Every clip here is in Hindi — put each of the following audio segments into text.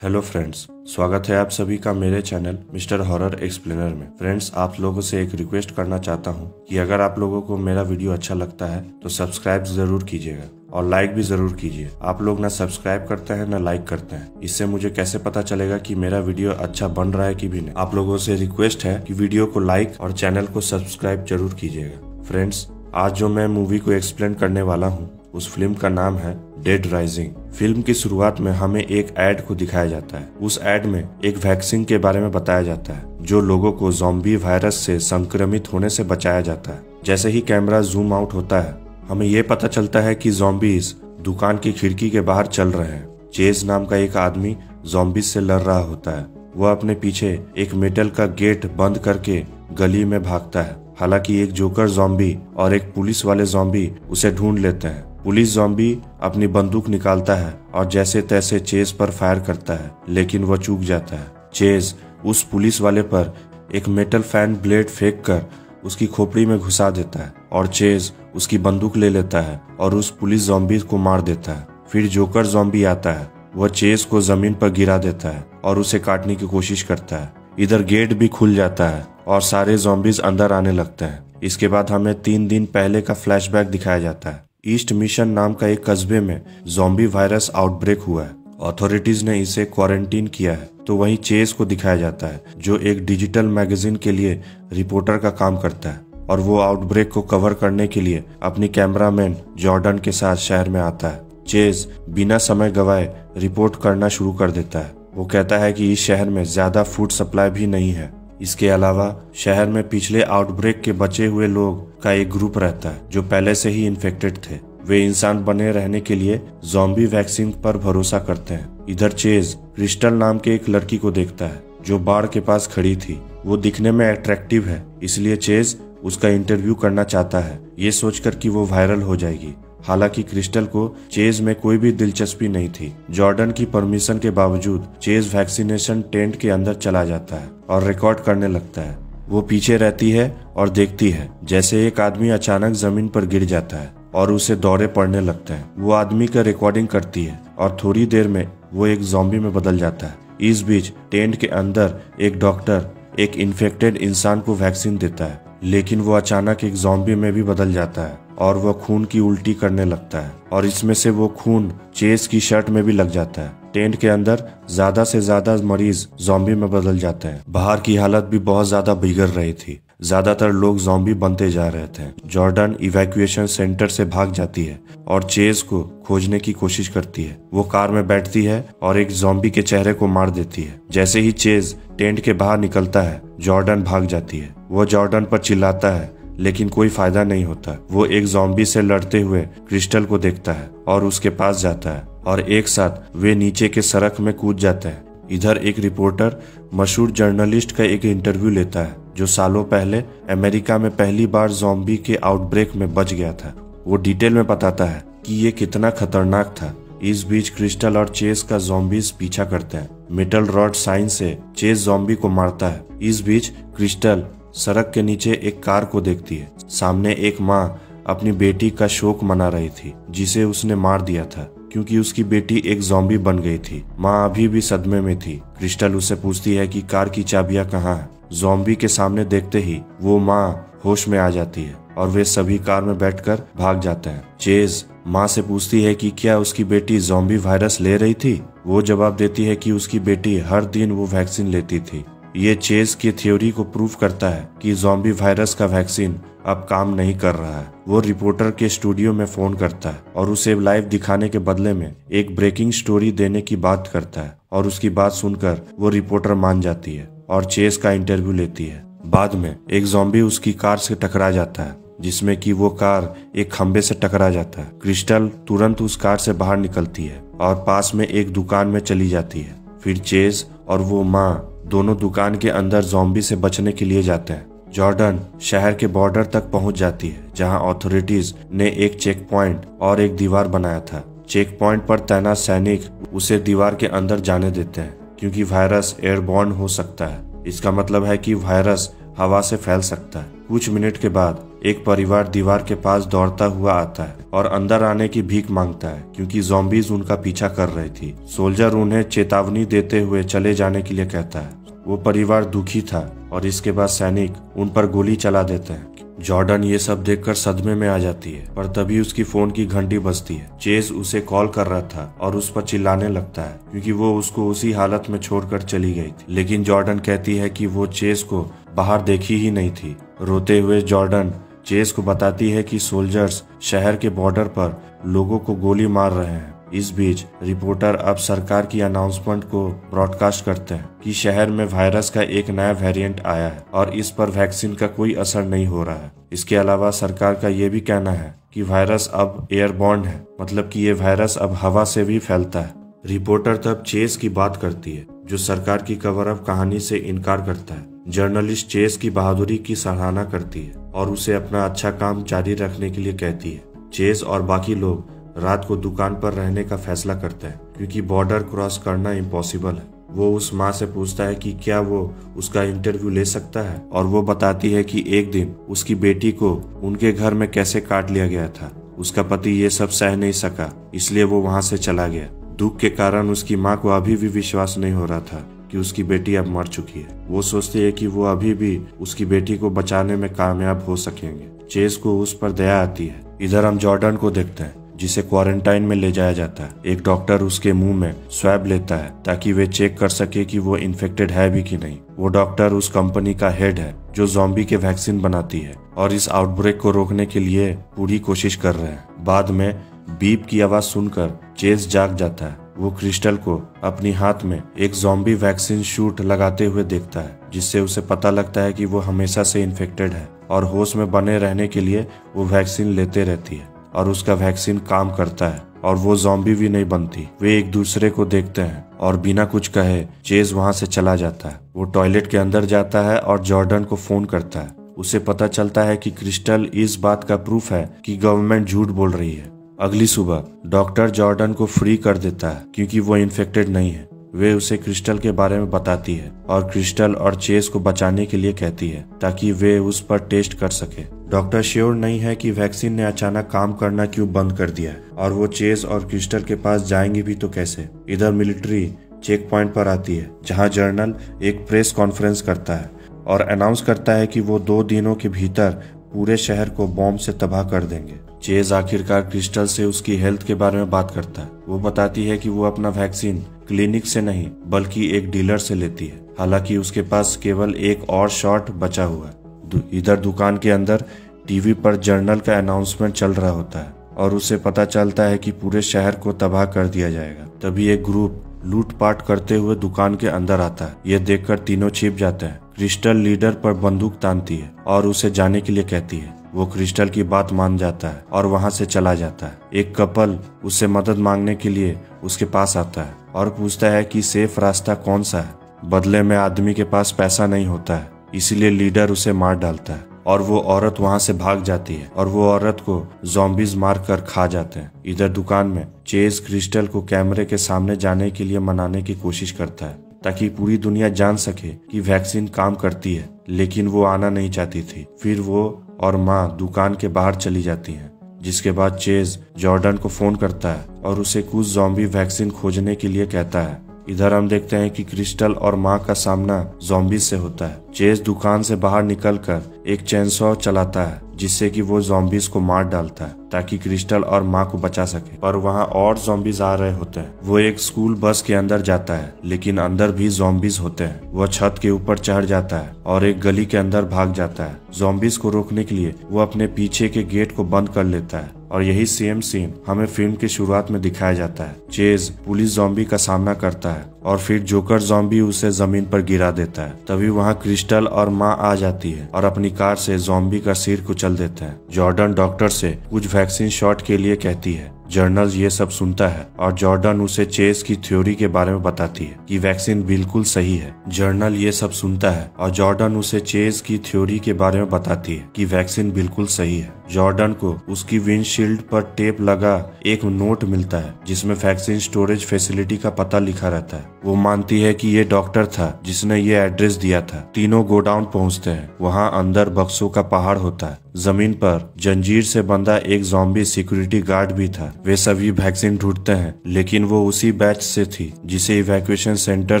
हेलो फ्रेंड्स, स्वागत है आप सभी का मेरे चैनल मिस्टर हॉरर एक्सप्लेनर में। फ्रेंड्स, आप लोगों से एक रिक्वेस्ट करना चाहता हूं कि अगर आप लोगों को मेरा वीडियो अच्छा लगता है तो सब्सक्राइब जरूर कीजिएगा और लाइक भी जरूर कीजिए। आप लोग ना सब्सक्राइब करते हैं ना लाइक करते हैं, इससे मुझे कैसे पता चलेगा कि मेरा वीडियो अच्छा बन रहा है कि भी नहीं। आप लोगों से रिक्वेस्ट है कि वीडियो को लाइक और चैनल को सब्सक्राइब जरूर कीजिएगा। फ्रेंड्स, आज जो मैं मूवी को एक्सप्लेन करने वाला हूँ उस फिल्म का नाम है डेड राइजिंग। फिल्म की शुरुआत में हमें एक एड को दिखाया जाता है। उस एड में एक वैक्सीन के बारे में बताया जाता है जो लोगों को ज़ॉम्बी वायरस से संक्रमित होने से बचाया जाता है। जैसे ही कैमरा जूम आउट होता है हमें ये पता चलता है कि ज़ॉम्बीज दुकान की खिड़की के बाहर चल रहे हैं। चेज नाम का एक आदमी ज़ॉम्बीज से लड़ रहा होता है। वह अपने पीछे एक मेटल का गेट बंद करके गली में भागता है। हालांकि एक जोकर ज़ॉम्बी और एक पुलिस वाले ज़ॉम्बी उसे ढूंढ लेते हैं। पुलिस ज़ॉम्बी अपनी बंदूक निकालता है और जैसे तैसे चेज पर फायर करता है, लेकिन वह चूक जाता है। चेज उस पुलिस वाले पर एक मेटल फैन ब्लेड फेंक कर उसकी खोपड़ी में घुसा देता है और चेज उसकी बंदूक ले लेता है और उस पुलिस ज़ॉम्बी को मार देता है। फिर जोकर ज़ॉम्बी आता है। वह चेज को जमीन पर गिरा देता है और उसे काटने की कोशिश करता है। इधर गेट भी खुल जाता है और सारे ज़ॉम्बीज अंदर आने लगते हैं। इसके बाद हमें 3 दिन पहले का फ्लैशबैक दिखाया जाता है। ईस्ट मिशन नाम का एक कस्बे में ज़ॉम्बी वायरस आउटब्रेक हुआ है। अथॉरिटीज ने इसे क्वारंटीन किया है। तो वहीं चेज को दिखाया जाता है जो एक डिजिटल मैगजीन के लिए रिपोर्टर का काम करता है और वो आउटब्रेक को कवर करने के लिए अपनी कैमरामैन जॉर्डन के साथ शहर में आता है। चेज बिना समय गवाए रिपोर्ट करना शुरू कर देता है। वो कहता है कि इस शहर में ज्यादा फूड सप्लाई भी नहीं है। इसके अलावा शहर में पिछले आउटब्रेक के बचे हुए लोग का एक ग्रुप रहता है जो पहले से ही इन्फेक्टेड थे। वे इंसान बने रहने के लिए ज़ॉम्बी वैक्सीन पर भरोसा करते हैं। इधर चेज क्रिस्टल नाम के एक लड़की को देखता है जो बार के पास खड़ी थी। वो दिखने में अट्रैक्टिव है, इसलिए चेज उसका इंटरव्यू करना चाहता है, ये सोचकर कि वो वायरल हो जाएगी। हालांकि क्रिस्टल को चेज में कोई भी दिलचस्पी नहीं थी। जॉर्डन की परमिशन के बावजूद चेज वैक्सीनेशन टेंट के अंदर चला जाता है और रिकॉर्ड करने लगता है। वो पीछे रहती है और देखती है जैसे एक आदमी अचानक जमीन पर गिर जाता है और उसे दौरे पड़ने लगता है। वो आदमी का रिकॉर्डिंग करती है और थोड़ी देर में वो एक ज़ॉम्बी में बदल जाता है। इस बीच टेंट के अंदर एक डॉक्टर एक इन्फेक्टेड इंसान को वैक्सीन देता है, लेकिन वो अचानक एक ज़ॉम्बी में भी बदल जाता है और वह खून की उल्टी करने लगता है और इसमें से वो खून चेज की शर्ट में भी लग जाता है। टेंट के अंदर ज्यादा से ज्यादा मरीज ज़ॉम्बी में बदल जाते हैं। बाहर की हालत भी बहुत ज्यादा बिगड़ रही थी। ज्यादातर लोग ज़ॉम्बी बनते जा रहे थे। जॉर्डन इवैक्यूएशन सेंटर से भाग जाती है और चेज को खोजने की कोशिश करती है। वो कार में बैठती है और एक ज़ॉम्बी के चेहरे को मार देती है। जैसे ही चेज टेंट के बाहर निकलता है जॉर्डन भाग जाती है। वो जॉर्डन पर चिल्लाता है लेकिन कोई फायदा नहीं होता। वो एक ज़ॉम्बी से लड़ते हुए क्रिस्टल को देखता है और उसके पास जाता है और एक साथ वे नीचे के सड़क में कूद जाते हैं। इधर एक रिपोर्टर मशहूर जर्नलिस्ट का एक इंटरव्यू लेता है जो सालों पहले अमेरिका में पहली बार ज़ॉम्बी के आउटब्रेक में बच गया था। वो डिटेल में बताता है कि ये कितना खतरनाक था। इस बीच क्रिस्टल और चेज का ज़ॉम्बीज पीछा करते हैं। मेटल रॉड साइन से चेज ज़ॉम्बी को मारता है। इस बीच क्रिस्टल सड़क के नीचे एक कार को देखती है। सामने एक माँ अपनी बेटी का शोक मना रही थी जिसे उसने मार दिया था क्योंकि उसकी बेटी एक ज़ॉम्बी बन गई थी। माँ अभी भी सदमे में थी। क्रिस्टल उससे पूछती है कि कार की चाबियां कहाँ है। ज़ॉम्बी के सामने देखते ही वो माँ होश में आ जाती है और वे सभी कार में बैठकर भाग जाते हैं। चेज माँ से पूछती है कि क्या उसकी बेटी ज़ॉम्बी वायरस ले रही थी। वो जवाब देती है कि उसकी बेटी हर दिन वो वैक्सीन लेती थी। ये चेज की थ्योरी को प्रूव करता है कि ज़ॉम्बी वायरस का वैक्सीन अब काम नहीं कर रहा है। वो रिपोर्टर के स्टूडियो में फोन करता है और उसे लाइव दिखाने के बदले में एक ब्रेकिंग स्टोरी देने की बात करता है और उसकी बात सुनकर वो रिपोर्टर मान जाती है और चेज का इंटरव्यू लेती है। बाद में एक ज़ॉम्बी उसकी कार से टकरा जाता है जिसमें कि वो कार एक खंबे से टकरा जाता है। क्रिस्टल तुरंत उस कार से बाहर निकलती है और पास में एक दुकान में चली जाती है। फिर चेज और वो माँ दोनों दुकान के अंदर ज़ॉम्बी से बचने के लिए जाते हैं। जॉर्डन शहर के बॉर्डर तक पहुंच जाती है जहां अथॉरिटीज ने एक चेक पॉइंट और एक दीवार बनाया था। चेक पॉइंट पर तैनात सैनिक उसे दीवार के अंदर जाने देते हैं क्योंकि वायरस एयरबॉर्न हो सकता है। इसका मतलब है कि वायरस हवा से फैल सकता है। कुछ मिनट के बाद एक परिवार दीवार के पास दौड़ता हुआ आता है और अंदर आने की भीख मांगता है क्योंकि ज़ॉम्बीज उनका पीछा कर रही थी। सोल्जर उन्हें चेतावनी देते हुए चले जाने के लिए कहता है। वो परिवार दुखी था और इसके बाद सैनिक उन पर गोली चला देते हैं। जॉर्डन ये सब देखकर सदमे में आ जाती है, पर तभी उसकी फोन की घंटी बजती है। चेज उसे कॉल कर रहा था और उस पर चिल्लाने लगता है क्योंकि वो उसको उसी हालत में छोड़कर चली गई थी। लेकिन जॉर्डन कहती है कि वो चेज को बाहर देखी ही नहीं थी। रोते हुए जॉर्डन चेज को बताती है कि सोल्जर्स शहर के बॉर्डर पर लोगों को गोली मार रहे हैं। इस बीच रिपोर्टर अब सरकार की अनाउंसमेंट को ब्रॉडकास्ट करते हैं कि शहर में वायरस का एक नया वेरिएंट आया है और इस पर वैक्सीन का कोई असर नहीं हो रहा है। इसके अलावा सरकार का ये भी कहना है कि वायरस अब एयरबॉर्न है, मतलब कि ये वायरस अब हवा से भी फैलता है। रिपोर्टर तब चेज की बात करती है जो सरकार की कवर अप कहानी से इनकार करता है। जर्नलिस्ट चेज की बहादुरी की सराहना करती है और उसे अपना अच्छा काम जारी रखने के लिए कहती है। चेज और बाकी लोग रात को दुकान पर रहने का फैसला करते हैं क्योंकि बॉर्डर क्रॉस करना इम्पॉसिबल है। वो उस माँ से पूछता है कि क्या वो उसका इंटरव्यू ले सकता है और वो बताती है कि एक दिन उसकी बेटी को उनके घर में कैसे काट लिया गया था। उसका पति ये सब सह नहीं सका, इसलिए वो वहाँ से चला गया। दुख के कारण उसकी माँ को अभी भी विश्वास नहीं हो रहा था कि उसकी बेटी अब मर चुकी है। वो सोचती है कि वो अभी भी उसकी बेटी को बचाने में कामयाब हो सकेंगे। चेज को उस पर दया आती है। इधर हम जॉर्डन को देखते हैं जिसे क्वारंटाइन में ले जाया जाता है। एक डॉक्टर उसके मुंह में स्वैब लेता है ताकि वे चेक कर सके कि वो इन्फेक्टेड है भी कि नहीं। वो डॉक्टर उस कंपनी का हेड है जो ज़ॉम्बी के वैक्सीन बनाती है और इस आउटब्रेक को रोकने के लिए पूरी कोशिश कर रहे हैं। बाद में बीप की आवाज सुनकर चेज जाग जाता है। वो क्रिस्टल को अपनी हाथ में एक ज़ॉम्बी वैक्सीन शूट लगाते हुए देखता है, जिससे उसे पता लगता है कि वो हमेशा से इन्फेक्टेड है और होश में बने रहने के लिए वो वैक्सीन लेते रहती है और उसका वैक्सीन काम करता है और वो ज़ॉम्बी भी नहीं बनती। वे एक दूसरे को देखते हैं और बिना कुछ कहे चेज वहां से चला जाता है। वो टॉयलेट के अंदर जाता है और जॉर्डन को फोन करता है। उसे पता चलता है कि क्रिस्टल इस बात का प्रूफ है कि गवर्नमेंट झूठ बोल रही है। अगली सुबह डॉक्टर जॉर्डन को फ्री कर देता है क्योंकि वो इन्फेक्टेड नहीं है। वे उसे क्रिस्टल के बारे में बताती है और क्रिस्टल और चेज को बचाने के लिए कहती है ताकि वे उस पर टेस्ट कर सके। डॉक्टर श्योर नहीं है कि वैक्सीन ने अचानक काम करना क्यों बंद कर दिया है और वो चेज और क्रिस्टल के पास जाएंगे भी तो कैसे। इधर मिलिट्री चेक पॉइंट पर आती है जहां जनरल एक प्रेस कॉन्फ्रेंस करता है और अनाउंस करता है कि वो 2 दिनों के भीतर पूरे शहर को बॉम्ब से तबाह कर देंगे। चेज आखिरकार क्रिस्टल से उसकी हेल्थ के बारे में बात करता है। वो बताती है कि वो अपना वैक्सीन क्लिनिक से नहीं बल्कि एक डीलर से लेती है, हालांकि उसके पास केवल एक और शॉट बचा हुआ है। इधर दुकान के अंदर टीवी पर जर्नल का अनाउंसमेंट चल रहा होता है और उसे पता चलता है कि पूरे शहर को तबाह कर दिया जाएगा। तभी एक ग्रुप लूटपाट करते हुए दुकान के अंदर आता है। ये देखकर तीनों छिप जाते हैं। क्रिस्टल लीडर पर बंदूक तानती है और उसे जाने के लिए कहती है। वो क्रिस्टल की बात मान जाता है और वहां से चला जाता है। एक कपल उससे मदद मांगने के लिए उसके पास आता है और पूछता है कि सेफ रास्ता कौन सा है। बदले में आदमी के पास पैसा नहीं होता है, इसीलिए लीडर उसे मार डालता है और वो औरत वहां से भाग जाती है और वो औरत को ज़ॉम्बीज मार कर खा जाते हैं। इधर दुकान में चेज क्रिस्टल को कैमरे के सामने जाने के लिए मनाने की कोशिश करता है ताकि पूरी दुनिया जान सके कि वैक्सीन काम करती है, लेकिन वो आना नहीं चाहती थी। फिर वो और माँ दुकान के बाहर चली जाती हैं, जिसके बाद चेज जॉर्डन को फोन करता है और उसे कुछ ज़ॉम्बी वैक्सीन खोजने के लिए कहता है। इधर हम देखते हैं कि क्रिस्टल और माँ का सामना ज़ॉम्बीज से होता है। चेज दुकान से बाहर निकलकर एक चेनसॉ चलाता है जिससे कि वो ज़ॉम्बीज को मार डालता है ताकि क्रिस्टल और माँ को बचा सके। पर वहाँ और ज़ॉम्बीज आ रहे होते हैं। वो एक स्कूल बस के अंदर जाता है लेकिन अंदर भी ज़ॉम्बीज होते हैं। वह छत के ऊपर चढ़ जाता है और एक गली के अंदर भाग जाता है। ज़ॉम्बीज को रोकने के लिए वो अपने पीछे के गेट को बंद कर लेता है और यही सेम सीन हमें फिल्म की शुरुआत में दिखाया जाता है। चेज पुलिस ज़ॉम्बी का सामना करता है और फिर जोकर ज़ॉम्बी उसे जमीन पर गिरा देता है। तभी वहाँ क्रिस्टल और माँ आ जाती है और अपनी कार से ज़ॉम्बी का सिर कुचल देते हैं। जॉर्डन डॉक्टर से कुछ वैक्सीन शॉट के लिए कहती है। जर्नल ये सब सुनता है और जॉर्डन उसे चेज की थ्योरी के बारे में बताती है कि वैक्सीन बिल्कुल सही है। जर्नल ये सब सुनता है और जॉर्डन उसे चेज की थ्योरी के बारे में बताती है कि वैक्सीन बिल्कुल सही है। जॉर्डन को उसकी विंडशील्ड पर टेप लगा एक नोट मिलता है जिसमें वैक्सीन स्टोरेज फैसिलिटी का पता लिखा रहता है। वो मानती है कि ये डॉक्टर था जिसने ये एड्रेस दिया था। तीनों गोडाउन पहुंचते हैं। वहाँ अंदर बक्सों का पहाड़ होता है। जमीन पर जंजीर से बंधा एक ज़ॉम्बी सिक्योरिटी गार्ड भी था। वे सभी वैक्सीन ढूंढते हैं, लेकिन वो उसी बैच से थी जिसे इवैक्यूएशन सेंटर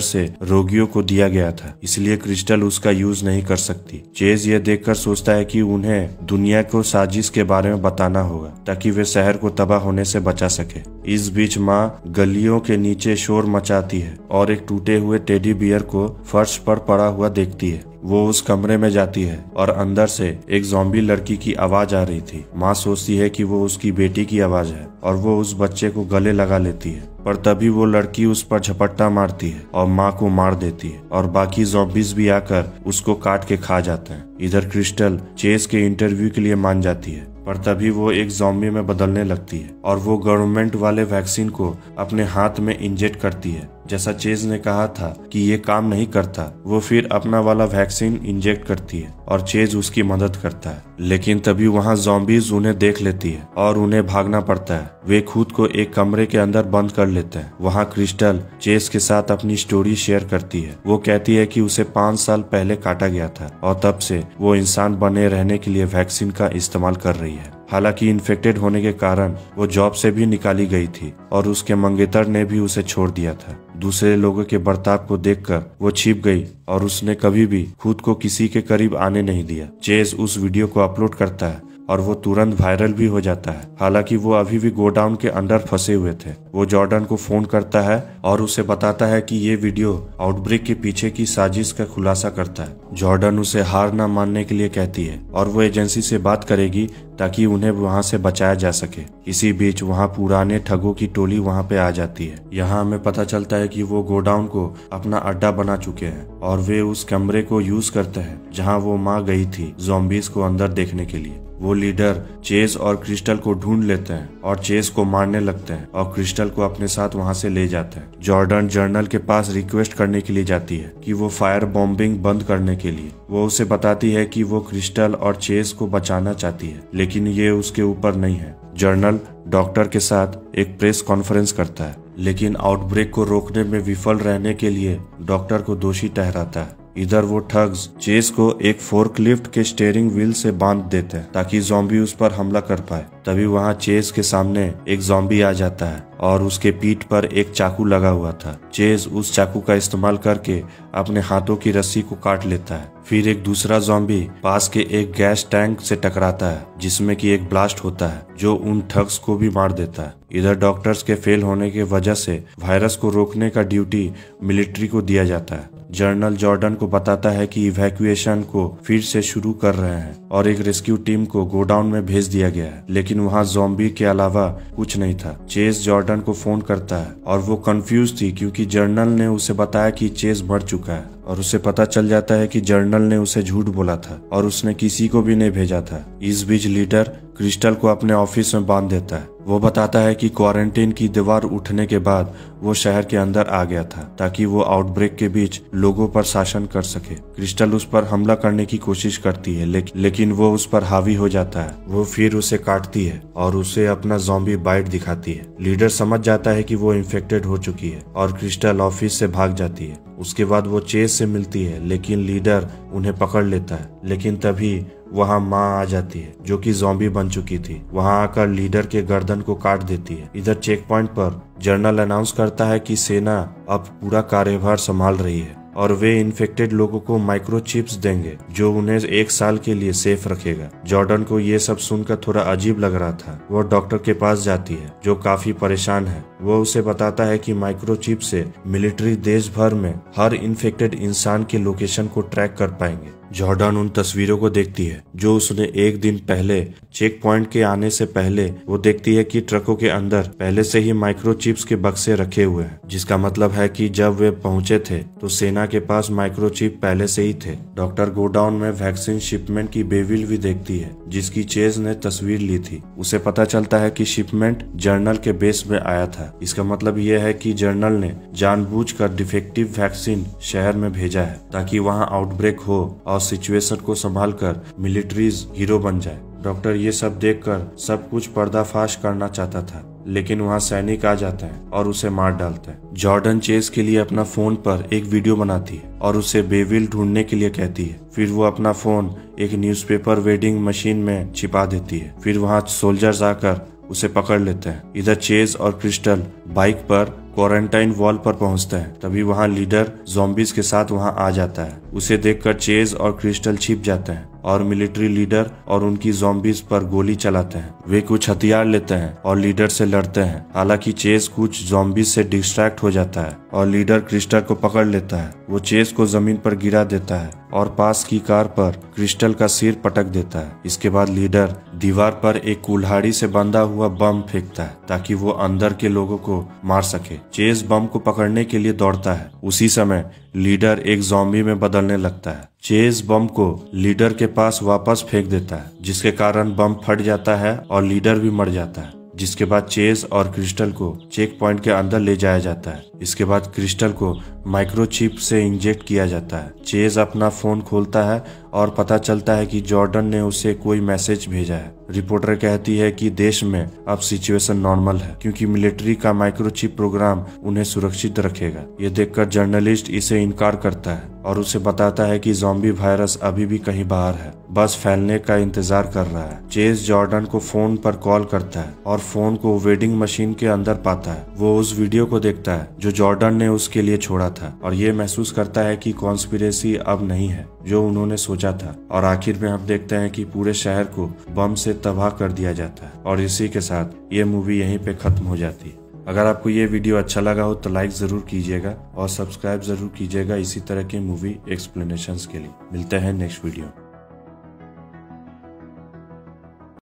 से रोगियों को दिया गया था, इसलिए क्रिस्टल उसका यूज नहीं कर सकती। चेज ये देखकर सोचता है कि उन्हें दुनिया को साजिश के बारे में बताना होगा ताकि वे शहर को तबाह होने से बचा सके। इस बीच माँ गलियों के नीचे शोर मचाती है और एक टूटे हुए टेडी बियर को फर्श पर पड़ा हुआ देखती है। वो उस कमरे में जाती है और अंदर से एक ज़ॉम्बी लड़की की आवाज आ रही थी। माँ सोचती है कि वो उसकी बेटी की आवाज है और वो उस बच्चे को गले लगा लेती है, पर तभी वो लड़की उस पर झपट्टा मारती है और माँ को मार देती है और बाकी ज़ॉम्बीज भी आकर उसको काट के खा जाते हैं। इधर क्रिस्टल चेस के इंटरव्यू के लिए मान जाती है, पर तभी वो एक ज़ॉम्बी में बदलने लगती है और वो गवर्नमेंट वाले वैक्सीन को अपने हाथ में इंजेक्ट करती है। जैसा चेज ने कहा था कि ये काम नहीं करता, वो फिर अपना वाला वैक्सीन इंजेक्ट करती है और चेज उसकी मदद करता है। लेकिन तभी वहाँ ज़ॉम्बीज उन्हें देख लेती है और उन्हें भागना पड़ता है। वे खुद को एक कमरे के अंदर बंद कर लेते हैं। वहाँ क्रिस्टल चेज के साथ अपनी स्टोरी शेयर करती है। वो कहती है कि उसे 5 साल पहले काटा गया था और तब से वो इंसान बने रहने के लिए वैक्सीन का इस्तेमाल कर रही है। हालांकि इन्फेक्टेड होने के कारण वो जॉब से भी निकाली गई थी और उसके मंगेतर ने भी उसे छोड़ दिया था। दूसरे लोगों के बर्ताव को देखकर वो छिप गई और उसने कभी भी खुद को किसी के करीब आने नहीं दिया। चेज उस वीडियो को अपलोड करता है और वो तुरंत वायरल भी हो जाता है। हालांकि वो अभी भी गोडाउन के अंदर फंसे हुए थे। वो जॉर्डन को फोन करता है और उसे बताता है कि ये वीडियो आउटब्रेक के पीछे की साजिश का खुलासा करता है। जॉर्डन उसे हार न मानने के लिए कहती है और वो एजेंसी से बात करेगी ताकि उन्हें वहां से बचाया जा सके। इसी बीच वहां पुराने ठगों की टोली वहां पे आ जाती है। यहाँ हमें पता चलता है कि वो गोडाउन को अपना अड्डा बना चुके हैं और वे उस कमरे को यूज करते हैं जहाँ वो माँ गई थी ज़ॉम्बीज को अंदर देखने के लिए। वो लीडर चेस और क्रिस्टल को ढूंढ लेते हैं और चेस को मारने लगते हैं और क्रिस्टल को अपने साथ वहां से ले जाते हैं। जॉर्डन जर्नल के पास रिक्वेस्ट करने के लिए जाती है कि वो फायर बॉम्बिंग बंद करने के लिए। वो उसे बताती है कि वो क्रिस्टल और चेस को बचाना चाहती है, लेकिन ये उसके ऊपर नहीं है। जर्नल डॉक्टर के साथ एक प्रेस कॉन्फ्रेंस करता है, लेकिन आउटब्रेक को रोकने में विफल रहने के लिए डॉक्टर को दोषी ठहराता है। इधर वो ठग्स चेस को एक फोर्कलिफ्ट के स्टीयरिंग व्हील से बांध देते हैं ताकि ज़ॉम्बी उस पर हमला कर पाए। तभी वहाँ चेस के सामने एक ज़ॉम्बी आ जाता है और उसके पीठ पर एक चाकू लगा हुआ था। चेस उस चाकू का इस्तेमाल करके अपने हाथों की रस्सी को काट लेता है। फिर एक दूसरा ज़ॉम्बी पास के एक गैस टैंक से टकराता है जिसमें कि एक ब्लास्ट होता है जो उन ठग्स को भी मार देता है। इधर डॉक्टर्स के फेल होने की वजह से वायरस को रोकने का ड्यूटी मिलिट्री को दिया जाता है। जर्नल जॉर्डन को बताता है कि इवैक्यूएशन को फिर से शुरू कर रहे हैं और एक रेस्क्यू टीम को गोडाउन में भेज दिया गया है, लेकिन वहाँ ज़ॉम्बी के अलावा कुछ नहीं था। चेस जॉर्डन को फोन करता है और वो कंफ्यूज थी क्योंकि जर्नल ने उसे बताया कि चेस मर चुका है और उसे पता चल जाता है कि जर्नल ने उसे झूठ बोला था और उसने किसी को भी नहीं भेजा था। इस बीच लीडर क्रिस्टल को अपने ऑफिस में बांध देता है। वो बताता है कि क्वारंटीन की दीवार उठने के बाद वो शहर के अंदर आ गया था ताकि वो आउटब्रेक के बीच लोगों पर शासन कर सके। क्रिस्टल उस पर हमला करने की कोशिश करती है लेकिन वो उस पर हावी हो जाता है। वो फिर उसे काटती है और उसे अपना ज़ॉम्बी बाइट दिखाती है। लीडर समझ जाता है कि वो इन्फेक्टेड हो चुकी है और क्रिस्टल ऑफिस से भाग जाती है। उसके बाद वो चेस से मिलती है लेकिन लीडर उन्हें पकड़ लेता है। लेकिन तभी वहाँ माँ आ जाती है जो कि ज़ॉम्बी बन चुकी थी। वहाँ आकर लीडर के गर्दन को काट देती है। इधर चेक पॉइंट पर जर्नल अनाउंस करता है कि सेना अब पूरा कार्यभार संभाल रही है और वे इन्फेक्टेड लोगों को माइक्रोचिप्स देंगे जो उन्हें 1 साल के लिए सेफ रखेगा। जॉर्डन को ये सब सुनकर थोड़ा अजीब लग रहा था। वो डॉक्टर के पास जाती है जो काफी परेशान है। वो उसे बताता है कि माइक्रोचिप से मिलिट्री देश भर में हर इन्फेक्टेड इंसान के लोकेशन को ट्रैक कर पाएंगे। जॉर्डन उन तस्वीरों को देखती है जो उसने एक दिन पहले चेक पॉइंट के आने से पहले वो देखती है कि ट्रकों के अंदर पहले से ही माइक्रोचिप्स के बक्से रखे हुए हैं, जिसका मतलब है कि जब वे पहुंचे थे तो सेना के पास माइक्रोचिप पहले से ही थे। डॉक्टर गोडाउन में वैक्सीन शिपमेंट की बेविल भी देखती है जिसकी चेज ने तस्वीर ली थी। उसे पता चलता है कि शिपमेंट जर्नल के बेस में आया था। इसका मतलब यह है कि जर्नल ने जानबूझकर डिफेक्टिव वैक्सीन शहर में भेजा है ताकि वहां आउटब्रेक हो और सिचुएशन को संभालकर मिलिट्रीज हीरो बन जाए। डॉक्टर ये सब देखकर सब कुछ पर्दाफाश करना चाहता था लेकिन वहाँ सैनिक आ जाते हैं और उसे मार डालते हैं। जॉर्डन चेज के लिए अपना फोन पर एक वीडियो बनाती है और उसे बेविल ढूंढने के लिए कहती है। फिर वो अपना फोन एक न्यूज़पेपर वेडिंग मशीन में छिपा देती है। फिर वहाँ सोल्जर्स आकर उसे पकड़ लेते हैं। इधर चेज और क्रिस्टल बाइक पर क्वारंटाइन वॉल पर पहुंचते हैं। तभी वहां लीडर ज़ॉम्बीज के साथ वहां आ जाता है। उसे देखकर चेज और क्रिस्टल छिप जाते हैं और मिलिट्री लीडर और उनकी ज़ॉम्बीज पर गोली चलाते हैं। वे कुछ हथियार लेते हैं और लीडर से लड़ते हैं। हालांकि चेज कुछ ज़ॉम्बीज से डिस्ट्रैक्ट हो जाता है और लीडर क्रिस्टल को पकड़ लेता है। वो चेज को जमीन पर गिरा देता है और पास की कार पर क्रिस्टल का सिर पटक देता है। इसके बाद लीडर दीवार पर एक कुल्हाड़ी से बंधा हुआ बम फेंकता है ताकि वो अंदर के लोगों को मार सके। चेज बम को पकड़ने के लिए दौड़ता है। उसी समय लीडर एक ज़ॉम्बी में बदलने लगता है। चेज बम को लीडर के पास वापस फेंक देता है, जिसके कारण बम फट जाता है और लीडर भी मर जाता है। जिसके बाद चेज और क्रिस्टल को चेक पॉइंट के अंदर ले जाया जाता है। इसके बाद क्रिस्टल को माइक्रोचिप से इंजेक्ट किया जाता है। चेज अपना फोन खोलता है और पता चलता है कि जॉर्डन ने उसे कोई मैसेज भेजा है। रिपोर्टर कहती है कि देश में अब सिचुएशन नॉर्मल है क्योंकि मिलिट्री का माइक्रोचिप प्रोग्राम उन्हें सुरक्षित रखेगा। ये देखकर जर्नलिस्ट इसे इनकार करता है और उसे बताता है कि ज़ॉम्बी वायरस अभी भी कहीं बाहर है, बस फैलने का इंतजार कर रहा है। चेज जॉर्डन को फोन पर कॉल करता है और फोन को वेडिंग मशीन के अंदर पाता है। वो उस वीडियो को देखता है जो जॉर्डन ने उसके लिए छोड़ा था और ये महसूस करता है कि कॉन्स्पिरेसी अब नहीं है जो उन्होंने सोचा था। और आखिर में हम देखते हैं कि पूरे शहर को बम से तबाह कर दिया जाता है और इसी के साथ ये मूवी यहीं पे खत्म हो जाती है। अगर आपको ये वीडियो अच्छा लगा हो तो लाइक जरूर कीजिएगा और सब्सक्राइब जरूर कीजिएगा इसी तरह के मूवी एक्सप्लेनेशंस के लिए। मिलते हैं नेक्स्ट वीडियो।